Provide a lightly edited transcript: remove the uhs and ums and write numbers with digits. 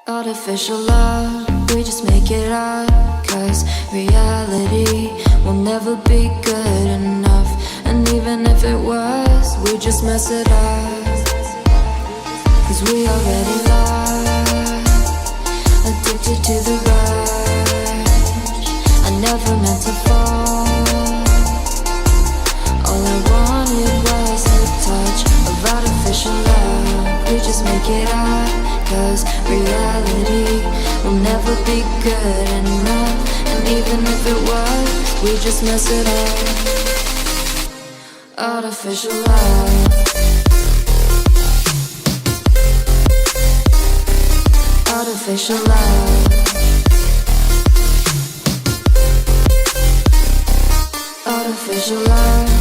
Artificial love, we just make it up, 'cause reality will never be good enough. And even if it was, we just mess it up, 'cause we already lost, addicted to the rush. I never meant to fall. All I wanted was the touch of artificial love. We just make it up, 'cause reality will never be good enough. And even if it was, we just mess it up. Artificial love, artificial love, artificial love.